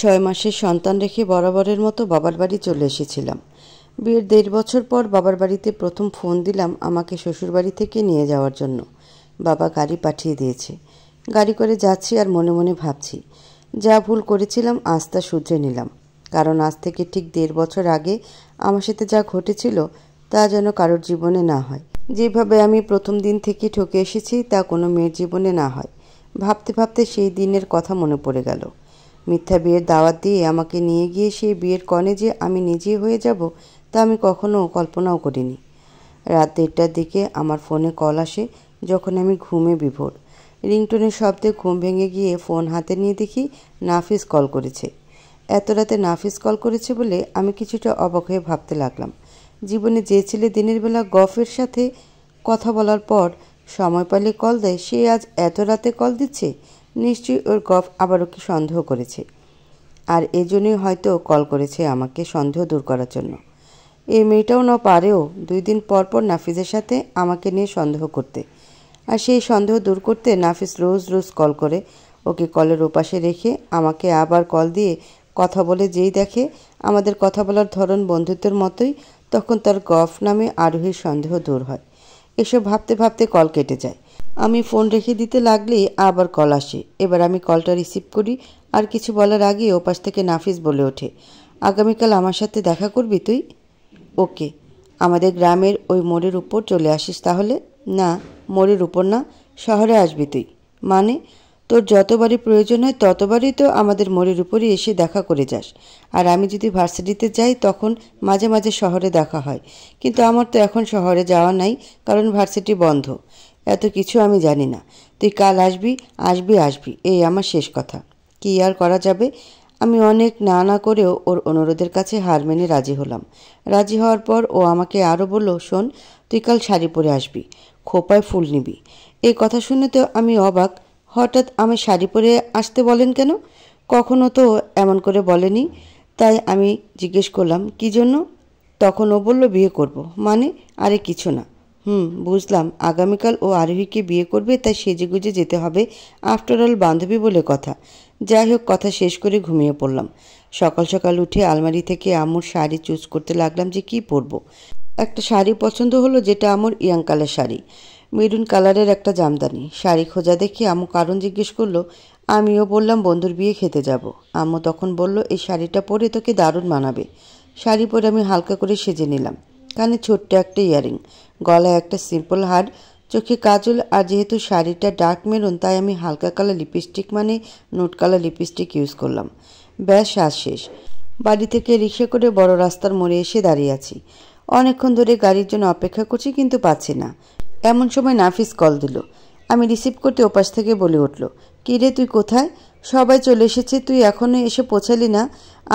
6 মাসের সন্তান রেখে বরাবরের মতো বাবার বাড়ি চলে এসেছিলাম। বিয়ের 1.5 বছর পর বাবার বাড়িতে প্রথম ফোন দিলাম আমাকে শ্বশুরবাড়ি থেকে নিয়ে যাওয়ার জন্য। বাবা গাড়ি পাঠিয়ে দিয়েছে। গাড়ি করে যাচ্ছি আর মনে মনে ভাবছি, যা ভুল করেছিলাম আজ তা শুধরে নিলাম। কারণ আজ থেকে ঠিক 1.5 বছর আগে আমার সাথে যা ঘটেছিল তা যেন কারোর জীবনে না হয়। যেভাবে আমি প্রথম দিন থেকে ঠকে এসেছি তা কোনো মেয়ের জীবনে না হয়। ভাবতে ভাবতে সেই দিনের কথা মনে পড়ে গেল। মিথ্যা বিয়ের দাওয়াত দিয়ে আমাকে নিয়ে গিয়ে সেই বিয়ের কনে যে আমি নিজেই হয়ে যাব তা আমি কখনো কল্পনাও করিনি। রাত 1টার দিকে আমার ফোনে কল আসে যখন আমি ঘুমে বিভোর। রিংটোনের শব্দে ঘুম ভেঙে গিয়ে ফোন হাতে নিয়ে দেখি নাফিস কল করেছে। এত রাতে নাফিস কল করেছে বলে আমি কিছুটা অবাক হয়ে ভাবতে লাগলাম। জীবনে যে ছেলে দিনের বেলা গফের সাথে কথা বলার পর সময় পেলে কল দেয়, সে আজ এত রাতে কল দিচ্ছে। নিশ্চয়ই ওর গফ আবার ওকে সন্দেহ করেছে, আর এজন্যই হয়তো কল করেছে আমাকে সন্দেহ দূর করার জন্য। এই মেয়েটাও না পারেও 2 দিন পর পর নাফিসের সাথে আমাকে নিয়ে সন্দেহ করতে, আর সেই সন্দেহ দূর করতে নাফিস রোজ রোজ কল করে। ওকে কলের ওপাশে রেখে আমাকে আবার কল দিয়ে কথা বলে যেই দেখে আমাদের কথা বলার ধরন বন্ধুত্বের মতোই, তখন তার গফ নামে আরোহীর সন্দেহ দূর হয়। এসব ভাবতে ভাবতে কল কেটে যায়। আমি ফোন রেখে দিতে লাগলেই আবার কল আসে। এবার আমি কলটা রিসিভ করি, আর কিছু বলার আগে ওপাশ থেকে নাফিস বলে ওঠে, আগামীকাল আমার সাথে দেখা করবি তুই? ওকে, আমাদের গ্রামের ওই মোড়ের উপর চলে আসিস তাহলে। না, মোড়ের উপর না, শহরে আসবি তুই। মানে? তোর যতবারই প্রয়োজন হয় ততবারই তো আমাদের মোড়ের উপরই এসে দেখা করে যাস। আর আমি যদি ভার্সিটিতে যাই তখন মাঝে মাঝে শহরে দেখা হয়, কিন্তু আমার তো এখন শহরে যাওয়া নাই, কারণ ভার্সিটি বন্ধ। এত কিছু আমি জানি না। তুই কাল আসবি, আসবি আসবি, এই আমার শেষ কথা। কি আর করা যাবে? আমি অনেক না না করেও ওর অনুরোধের কাছে হার মেনে রাজি হলাম। রাজি হওয়ার পর ও আমাকে আরও বলল, শোন, তুই কাল শাড়ি পরে আসবি, খোপায় ফুল নিবি। এই কথা শুনে তো আমি অবাক। হঠাৎ আমি শাড়ি পরে আসতে বলেন কেন? কখনো তো এমন করে বলেনি। তাই আমি জিজ্ঞেস করলাম, কী জন্য? তখন ও বলল, বিয়ে করব। মানে? আরে কিছু না। বুঝলাম, আগামীকাল ও আরোহীকে বিয়ে করবে, তাই সেজেগুজে যেতে হবে। আফটার অল বান্ধবী বলে কথা। যাই হোক, কথা শেষ করে ঘুমিয়ে পড়লাম। সকাল সকাল উঠে আলমারি থেকে আম্মুর শাড়ি চুজ করতে লাগলাম যে কী পরবো। একটা শাড়ি পছন্দ হলো, যেটা আম্মুর ইয়াং কালার শাড়ি, মেরুন কালারের একটা জামদানি। শাড়ি খোঁজা দেখে আম্মু কারণ জিজ্ঞেস করলো। আমিও বললাম বন্ধুর বিয়ে খেতে যাব। আম্মু তখন বলল, এই শাড়িটা পরে তোকে দারুণ মানাবে। শাড়ি পরে আমি হালকা করে সেজে নিলাম। কানে ছোট্ট একটা ইয়ারিং, গলায় একটা সিম্পল হার, চোখে কাজল, আর যেহেতু শাড়িটা ডার্ক মেরুন তাই আমি হালকা কালার লিপস্টিক মানে নোট কালার লিপস্টিক ইউজ করলাম। ব্যাস, সাজ শেষ। বাড়ি থেকে রিক্সা করে বড় রাস্তার মোড়ে এসে দাঁড়িয়ে আছি। অনেকক্ষণ ধরে গাড়ির জন্য অপেক্ষা করছি, কিন্তু পাচ্ছি না। এমন সময় নাফিস কল দিল। আমি রিসিভ করতে ওপাশ থেকে বলে উঠল, কী রে, তুই কোথায়? সবাই চলে এসেছে, তুই এখনও এসে পৌঁছালি না?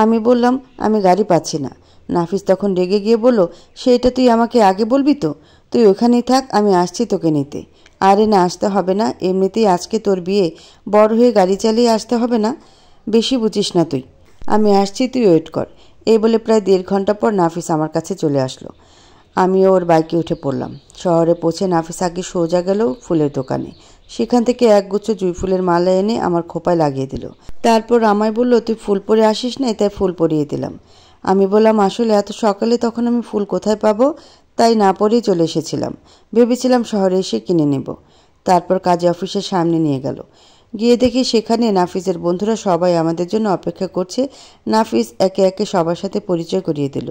আমি বললাম, আমি গাড়ি পাচ্ছি না। নাফিস তখন রেগে গিয়ে বলল, সেটা তুই আমাকে আগে বলবি তো? তুই ওখানেই থাক, আমি আসছি তোকে নিতে। আরে না, আসতে হবে না, এমনিতেই আজকে তোর বিয়ে, বড় হয়ে গাড়ি চালিয়ে আসতে হবে না। বেশি বুঝিস না তুই। আমি আসছি, তুই ওয়েট কর। এই বলে প্রায় 1.5 ঘন্টা পর নাফিস আমার কাছে চলে আসলো। আমিও ওর বাইকে উঠে পড়লাম। শহরে পৌঁছে নাফিস আগে সোজা গেল ফুলের দোকানে। সেখান থেকে একগুচ্ছ জুঁই ফুলের মালা এনে আমার খোপায় লাগিয়ে দিল। তারপর আমায় বলল, তুই ফুল পরে আসিস না, তাই ফুল পরিয়ে দিলাম। আমি বললাম, আসলে এত সকালে তখন আমি ফুল কোথায় পাবো, তাই না পরেই চলে এসেছিলাম। ভেবেছিলাম শহরে এসে কিনে নেব। তারপর কাজে অফিসের সামনে নিয়ে গেল। গিয়ে দেখি সেখানে নাফিসের বন্ধুরা সবাই আমাদের জন্য অপেক্ষা করছে। নাফিস একে একে সবার সাথে পরিচয় করিয়ে দিল।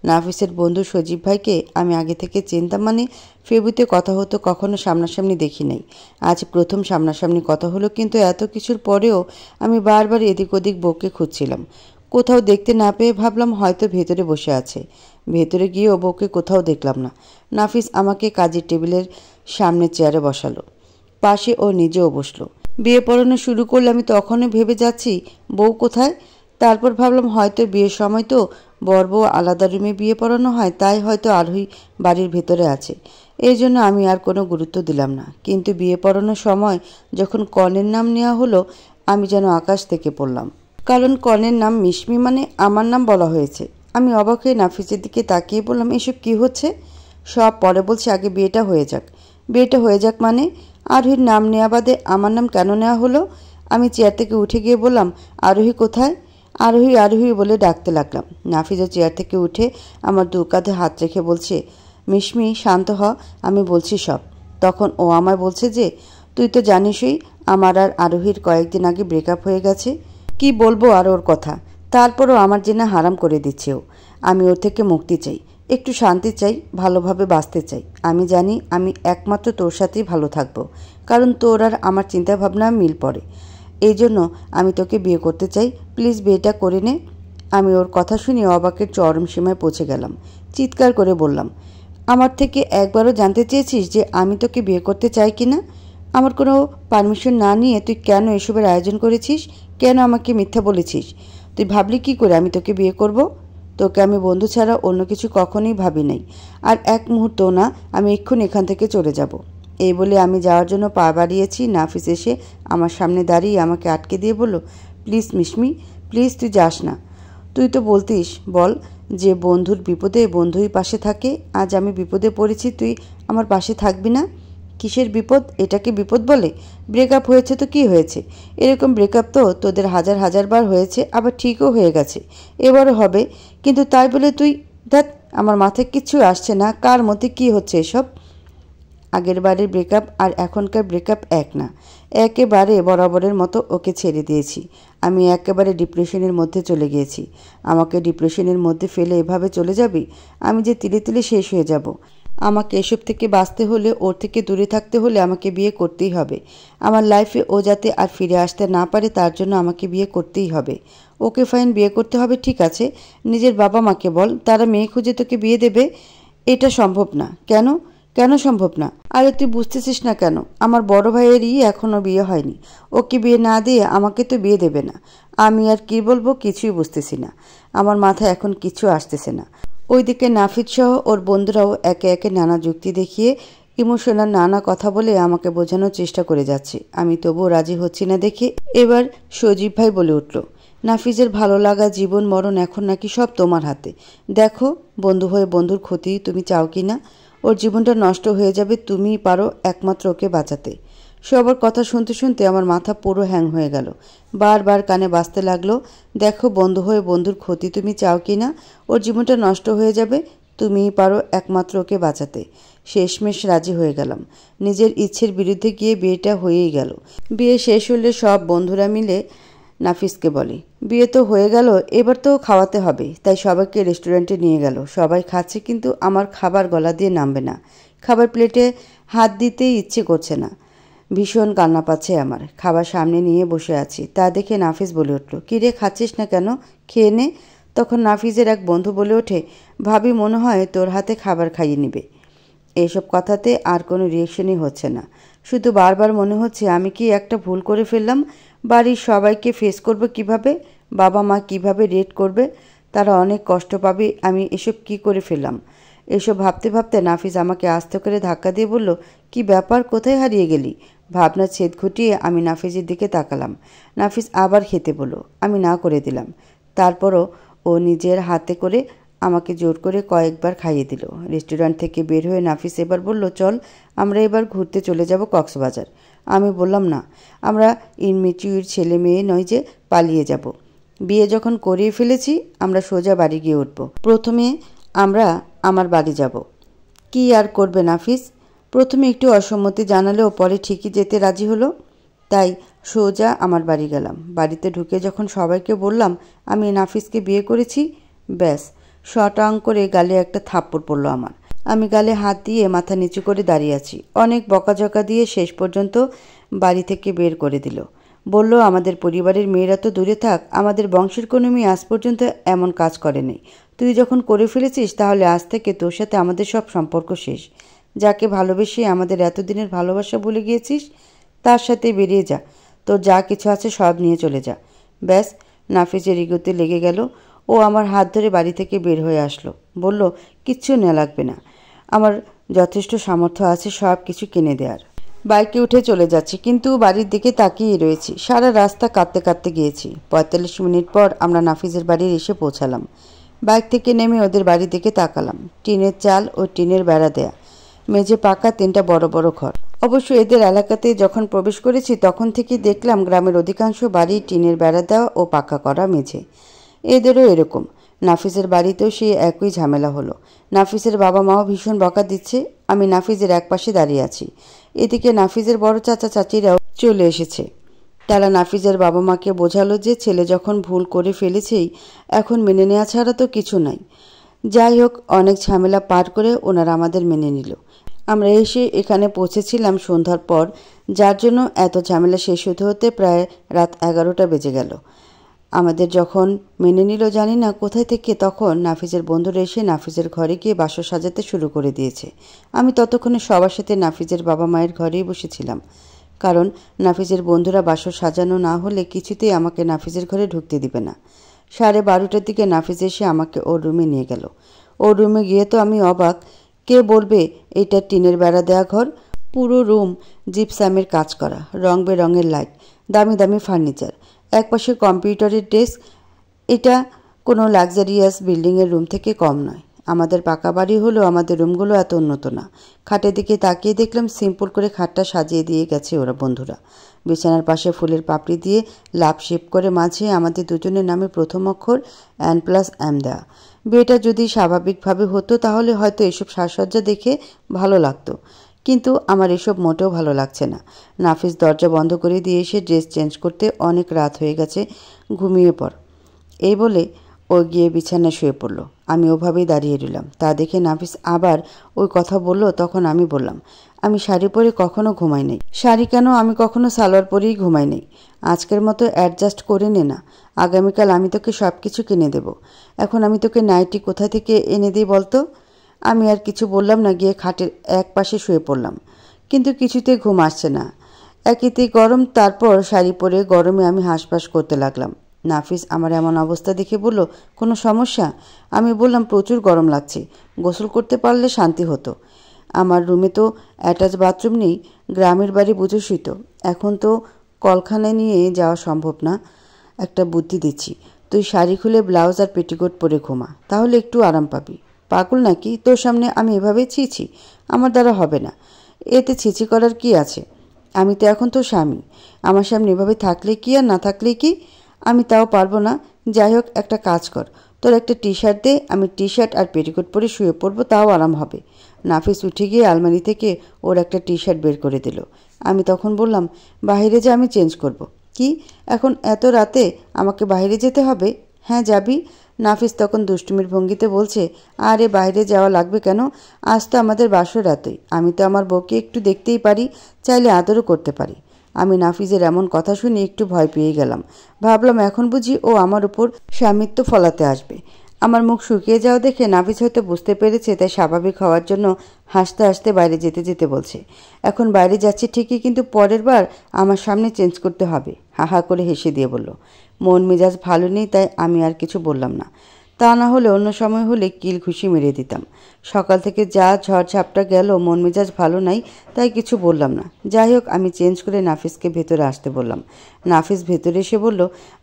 নাফিসের বন্ধু সজীব ভাইকে আমি আগে থেকে চিনতাম, মানে ফেবুতে কথা হতো, কখনো সামনাসামনি দেখি নাই। আজ প্রথম সামনাসামনি কথা হলো, কিন্তু এত কিছুর পরেও আমি বারবার এদিক ওদিক বউকে খুঁজছিলাম। কোথাও দেখতে না পেয়ে ভাবলাম হয়তো ভেতরে বসে আছে। ভেতরে গিয়েও বউকে কোথাও দেখলাম না। নাফিস আমাকে কাজের টেবিলের সামনে চেয়ারে বসালো, পাশে ও নিজেও বসলো। বিয়ে পড়ানো শুরু করলে আমি তখনই ভেবে যাচ্ছি বউ কোথায়। তারপর ভাবলাম হয়তো বিয়ের সময় তো বর বউ আলাদা রুমে বিয়ে পড়ানো হয়, তাই হয়তো আরোহী বাড়ির ভেতরে আছে। এই জন্য আমি আর কোনো গুরুত্ব দিলাম না। কিন্তু বিয়ে পড়ানোর সময় যখন কনের নাম নেওয়া হলো, আমি যেন আকাশ থেকে পড়লাম। কারণ কনের নাম মিশমি, মানে আমার নাম বলা হয়েছে। আমি অবাক হয়ে নাফিসের দিকে তাকিয়ে বললাম, এসব কি হচ্ছে? সব পরে বলছে, আগে বিয়েটা হয়ে যাক। বিয়েটা হয়ে যাক মানে? আরোহীর নাম নেওয়া বাদে আমার নাম কেন নেওয়া হলো? আমি চেয়ার থেকে উঠে গিয়ে বললাম, আরোহী কোথায়? আরোহী আরোহী বলে ডাকতে লাগলাম। নাফিজা চেয়ার থেকে উঠে আমার দু কাঁধে হাত রেখে বলছে, মিশমি শান্ত হ, আমি বলছি সব। তখন ও আমায় বলছে যে, তুই তো জানিসই আমার আর আরোহীর কয়েকদিন আগে ব্রেকআপ হয়ে গেছে। কি বলবো আর ওর কথা, তারপরও আমার জেনা হারাম করে দিচ্ছে ও। আমি ওর থেকে মুক্তি চাই, একটু শান্তি চাই, ভালোভাবে বাঁচতে চাই। আমি জানি আমি একমাত্র তোর সাথেই ভালো থাকবো, কারণ তোর আর আমার চিন্তাভাবনা মিল পড়ে। এই জন্য আমি তোকে বিয়ে করতে চাই, প্লিজ বিয়েটা করে নে। আমি ওর কথা শুনে অবাকের চরম সীমায় পৌঁছে গেলাম। চিৎকার করে বললাম, আমার থেকে একবারও জানতে চেয়েছিস যে আমি তোকে বিয়ে করতে চাই কি না? আমার কোনো পারমিশন না নিয়ে তুই কেন এসবের আয়োজন করেছিস? কেন আমাকে মিথ্যা বলেছিস? তুই ভাবলি কি করে আমি তোকে বিয়ে করব? তোকে আমি বন্ধু ছাড়া অন্য কিছু কখনোই ভাবি নাই। আর এক মুহূর্তও না, আমি এক্ষুনি এখান থেকে চলে যাব। এই বলে আমি যাওয়ার জন্য পা বাড়িয়েছি। নাফিস এসে আমার সামনে দাঁড়িয়ে আমাকে আটকে দিয়ে বলল, প্লিজ মিশমি, প্লিজ তুই যাস না। তুই তো বলতিস বল যে বন্ধুর বিপদে বন্ধুই পাশে থাকে। আজ আমি বিপদে পড়েছি, তুই আমার পাশে থাকবি না? কিসের বিপদ? এটাকে বিপদ বলে? ব্রেকআপ হয়েছে তো কি হয়েছে? এরকম ব্রেকআপ তো তোদের হাজার হাজার বার হয়েছে, আবার ঠিকও হয়ে গেছে, এবারও হবে। কিন্তু তাই বলে তুই, ধ্যাৎ, আমার মাথায় কিচ্ছু আসছে না, কার মধ্যে কি হচ্ছে এসব? আগের বারের ব্রেকআপ আর এখনকার ব্রেকআপ এক না, একেবারে বরাবরের মতো ওকে ছেড়ে দিয়েছি। আমি একেবারে ডিপ্রেশনের মধ্যে চলে গিয়েছি। আমাকে ডিপ্রেশনের মধ্যে ফেলে এভাবে চলে যাবি? আমি যে তিলে তিলে শেষ হয়ে যাব। আমাকে এসব থেকে বাঁচতে হলে, ওর থেকে দূরে থাকতে হলে আমাকে বিয়ে করতেই হবে। আমার লাইফে ও যাতে আর ফিরে আসতে না পারে তার জন্য আমাকে বিয়ে করতেই হবে। ওকে ফাইন, বিয়ে করতে হবে, ঠিক আছে। নিজের বাবা মাকে বল, তারা মেয়ে খুঁজে তোকে বিয়ে দেবে। এটা সম্ভব না। কেন? কেন সম্ভব না? আরে তুই বুঝতেছিস না কেন? আমার বড় ভাইয়েরই এখনও বিয়ে হয়নি। ওকে বিয়ে না দিয়ে আমাকে তো বিয়ে দেবে না। আমি আর কি বলবো কিছুই বুঝতেছি না। আমার মাথায় এখন কিছু আসতেছে না। ওইদিকে নাফিদ সহ ওর বন্ধুরাও একে একে নানা যুক্তি দেখিয়ে, ইমোশনাল নানা কথা বলে আমাকে বোঝানোর চেষ্টা করে যাচ্ছে। আমি তবুও রাজি হচ্ছি না দেখে এবার সজীব ভাই বলে উঠল, নাফিজের ভালো লাগা, জীবন মরণ এখন নাকি সব তোমার হাতে। দেখো, বন্ধু হয়ে বন্ধুর ক্ষতি তুমি চাও কি না? ওর জীবনটা নষ্ট হয়ে যাবে, তুমিই পারো একমাত্র ওকে বাঁচাতে। সবার কথা শুনতে শুনতে আমার মাথা পুরো হ্যাং হয়ে গেল। বারবার কানে বাজতে লাগলো, দেখো, বন্ধু হয়ে বন্ধুর ক্ষতি তুমি চাও কি না? ওর জীবনটা নষ্ট হয়ে যাবে, তুমিই পারো একমাত্র ওকে বাঁচাতে। শেষমেশ রাজি হয়ে গেলাম। নিজের ইচ্ছের বিরুদ্ধে গিয়ে বিয়েটা হয়েই গেল। বিয়ে শেষ হলে সব বন্ধুরা মিলে নাফিসকে বলে, বিয়ে তো হয়ে গেল, এবার তো খাওয়াতে হবে। তাই সবাইকে রেস্টুরেন্টে নিয়ে গেল। সবাই খাচ্ছে, কিন্তু আমার খাবার গলা দিয়ে নামবে না। খাবার প্লেটে হাত দিতেই ইচ্ছে করছে না। ভীষণ কান্না পাচ্ছে আমার। খাবার সামনে নিয়ে বসে আছি, তা দেখে নাফিস বলে উঠল, কী রে, খাচ্ছিস না কেন? খেয়ে নে। তখন নাফিসের এক বন্ধু বলে ওঠে, ভাবি মনে হয় তোর হাতে খাবার খাইয়ে নিবে। এইসব কথাতে আর কোনো রিয়েকশনই হচ্ছে না। শুধু বারবার মনে হচ্ছে আমি কি একটা ভুল করে ফেললাম। বাড়ির সবাইকে ফেস করব কিভাবে? বাবা মা কিভাবে রেট করবে? তারা অনেক কষ্ট পাবে। আমি এসব কি করে ফেললাম? এসব ভাবতে ভাবতে নাফিস আমাকে আস্তে করে ধাক্কা দিয়ে বলল, কি ব্যাপার, কোথায় হারিয়ে গেলি? ভাবনার ছেদ ঘটিয়ে আমি নাফিসের দিকে তাকালাম। নাফিস আবার খেতে বলল। আমি না করে দিলাম। তারপরও ও নিজের হাতে করে আমাকে জোর করে কয়েকবার খাইয়ে দিল। রেস্টুরেন্ট থেকে বের হয়ে নাফিস এবার বলল, চল আমরা এবার ঘুরতে চলে যাব কক্সবাজার। আমি বললাম, না, আমরা ইনমেচিউর ছেলে মেয়ে নয় যে পালিয়ে যাব। বিয়ে যখন করিয়ে ফেলেছি, আমরা সোজা বাড়ি গিয়ে উঠব। প্রথমে আমরা আমার বাড়ি যাব। কি আর করবে নাফিস? প্রথমে একটু অসম্মতি জানালেও পরে ঠিকই যেতে রাজি হলো। তাই সোজা আমার বাড়ি গেলাম। বাড়িতে ঢুকে যখন সবাইকে বললাম আমি নাফিসকে বিয়ে করেছি, ব্যাস শটাং করে গালে একটা থাপ্পড় পড়ল আমার। আমি গালে হাত দিয়ে মাথা নিচু করে দাঁড়িয়ে আছি। অনেক বকাঝকা দিয়ে শেষ পর্যন্ত বাড়ি থেকে বের করে দিল। বলল, আমাদের পরিবারের মেয়েরা তো দূরে থাক, আমাদের বংশের কোনো মেয়ে আজ পর্যন্ত এমন কাজ করেনি। তুই যখন করে ফেলেছিস, তাহলে আজ থেকে তোর সাথে আমাদের সব সম্পর্ক শেষ। যাকে ভালোবেসে আমাদের এতদিনের ভালোবাসা ভুলে গিয়েছিস, তার সাথে বেরিয়ে যা। তোর যা কিছু আছে সব নিয়ে চলে যা। ব্যাস, নাফিসের ইগোতে লেগে গেল। ও আমার হাত ধরে বাড়ি থেকে বের হয়ে আসলো। বলল, কিচ্ছু নেওয়া লাগবে না, আমার যথেষ্ট সামর্থ্য আছে সব কিছু কিনে দেওয়ার। বাইকে উঠে চলে যাচ্ছি, কিন্তু বাড়ির দিকে তাকিয়ে রয়েছি। সারা রাস্তা কাঁদতে কাঁদতে গিয়েছি। ৪৫ মিনিট পর আমরা নাফিসের বাড়ির এসে পৌঁছালাম। বাইক থেকে নেমে ওদের বাড়ির দিকে তাকালাম। টিনের চাল ও টিনের বেড়া দেয়া, মেঝে পাকা ৩টা বড় বড় ঘর। অবশ্য এদের এলাকাতে যখন প্রবেশ করেছি তখন থেকেই দেখলাম গ্রামের অধিকাংশ বাড়ি টিনের বেড়া দেওয়া ও পাকা করা মেঝে। এদেরও এরকম। নাফিসের বাড়িতেও সেই একই ঝামেলা হলো। নাফিসের বাবা মাও ভীষণ বকা দিচ্ছে। আমি নাফিসের এক পাশে দাঁড়িয়ে আছি। এদিকে নাফিসের বড় চাচা চাচিরাও চলে এসেছে। তারা নাফিসের বাবা মাকে বোঝালো যে ছেলে যখন ভুল করে ফেলেছেই, এখন মেনে নেওয়া ছাড়া তো কিছু নাই। যাই হোক, অনেক ঝামেলা পার করে ওনারা আমাদের মেনে নিল। আমরা এসে এখানে পৌঁছেছিলাম সন্ধ্যার পর, যার জন্য এত ঝামেলা শেষ হতে হতে প্রায় রাত 11টা বেজে গেল। আমাদের যখন মেনে নিল জানি না কোথায় থেকে, তখন নাফিসের বন্ধুরা এসে নাফিসের ঘরে গিয়ে বাসর সাজাতে শুরু করে দিয়েছে। আমি ততক্ষণে সবার সাথে নাফিসের বাবা মায়ের ঘরেই বসেছিলাম, কারণ নাফিসের বন্ধুরা বাসর সাজানো না হলে কিছুতেই আমাকে নাফিসের ঘরে ঢুকতে দিবে না। 12:30টার দিকে নাফিস এসে আমাকে ওর রুমে নিয়ে গেল। ওর রুমে গিয়ে তো আমি অবাক। কে বলবে এটা টিনের বেড়া দেয়া ঘর? পুরো রুম জিপসামের কাজ করা, রং বেরঙের লাইট, দামি দামি ফার্নিচার, একপাশে কম্পিউটারের ডেস্ক। এটা কোনো লাক্সারিয়াস বিল্ডিংয়ের রুম থেকে কম নয়। আমাদের পাকা বাড়ি হলেও আমাদের রুমগুলো এত উন্নত না। খাটের দিকে তাকিয়ে দেখলাম সিম্পল করে খাটটা সাজিয়ে দিয়ে গেছে ওরা বন্ধুরা। বিছানার পাশে ফুলের পাপড়ি দিয়ে লাভ শেপ করে মাঝে আমাদের দুজনের নামে প্রথম অক্ষর N+M দেওয়া। বিয়েটা যদি স্বাভাবিকভাবে হতো তাহলে হয়তো এসব সাজসজ্জা দেখে ভালো লাগতো, কিন্তু আমার এসব মোটেও ভালো লাগছে না। নাফিস দরজা বন্ধ করে দিয়ে এসে ড্রেস চেঞ্জ করতে অনেক রাত হয়ে গেছে, ঘুমিয়ে পড় এই বলে ও গিয়ে বিছানায় শুয়ে পড়ল। আমি ওভাবেই দাঁড়িয়ে রইলাম। তা দেখে নাফিস আবার ওই কথা বলল। তখন আমি বললাম, আমি শাড়ি পরে কখনো ঘুমাই নাই। শাড়ি কেন, আমি কখনো সালোয়ার পরেই ঘুমাই নাই। আজকের মতো অ্যাডজাস্ট করে নে না, আগামীকাল আমি তোকে সব কিছু কিনে দেব। এখন আমি তোকে নাইটি কোথা থেকে এনে দিই বলতো? আমি আর কিছু বললাম না, গিয়ে খাটের এক পাশে শুয়ে পড়লাম। কিন্তু কিছুতেই ঘুম আসছে না। একেতেই গরম, তারপর শাড়ি পরে গরমে আমি হাঁসফাঁস করতে লাগলাম। নাফিস আমার এমন অবস্থা দেখে বলল, কোনো সমস্যা? আমি বললাম, প্রচুর গরম লাগছে, গোসল করতে পারলে শান্তি হতো। আমার রুমে তো অ্যাটাচ বাথরুম নেই। গ্রামের বাড়ি বুঝোসই তো, এখন তো কলখানায় নিয়ে যাওয়া সম্ভব না। একটা বুদ্ধি দিচ্ছি, তুই শাড়ি খুলে ব্লাউজ আর পেটিকোট পরে ঘুমা, তাহলে একটু আরাম পাবি। পাগল নাকি? তোর সামনে আমি এভাবে ছিছি? আমার দ্বারা হবে না। এতে ছিছি করার কি আছে? আমি তো এখন তোর স্বামী। আমার সামনে এভাবে থাকলে কি আর না থাকলে কি? আমি তাও পারবো না। যাই হোক, একটা কাজ কর, তোর একটা টি-শার্ট দে, আমি টি-শার্ট আর পেটিকোট পরে শুয়ে পড়বো, তাও আরাম হবে। নাফিস উঠে গিয়ে আলমারি থেকে ওর একটা টি-শার্ট বের করে দিল। আমি তখন বললাম, বাইরে যা, আমি চেঞ্জ করব। কি, এখন এত রাতে আমাকে বাইরে যেতে হবে? হ্যাঁ, যাবি। নাফিস তখন দুষ্টুমির ভঙ্গিতে বলছে, আরে বাইরে যাওয়া লাগবে কেন? আজ তো আমাদের বাসর রাতই। আমি তো আমার বউকে একটু দেখতেই পারি, চাইলে আদরও করতে পারি। আমি নাফিসের এমন কথা শুনে একটু ভয় পেয়ে গেলাম। ভাবলাম এখন বুঝি ও আমার উপর স্বামিত্ব ফলাতে আসবে। আমার মুখ শুকিয়ে যাওয়া দেখে নাফিস হয়তো বুঝতে পেরেছে, তাই স্বাভাবিক হওয়ার জন্য হাসতে হাসতে বাইরে যেতে যেতে বলছে, এখন বাইরে যাচ্ছি ঠিকই, কিন্তু পরের বার আমার সামনে চেঞ্জ করতে হবে। হাহা করে হেসে দিয়ে বলল। মন মেজাজ ভালো নেই, তাই আমি আর কিছু বললাম না। তা না হলে অন্য সময় হলে কিল ঘুষি মেরে দিতাম। সকাল থেকে যা ঝড়ঝাপটা গেল, মন মেজাজ ভালো নাই, তাই কিছু বললাম না। যাই হোক, আমি চেঞ্জ করে নাফিসকে ভেতরে আসতে বললাম। নাফিস ভেতরে এসে বলল,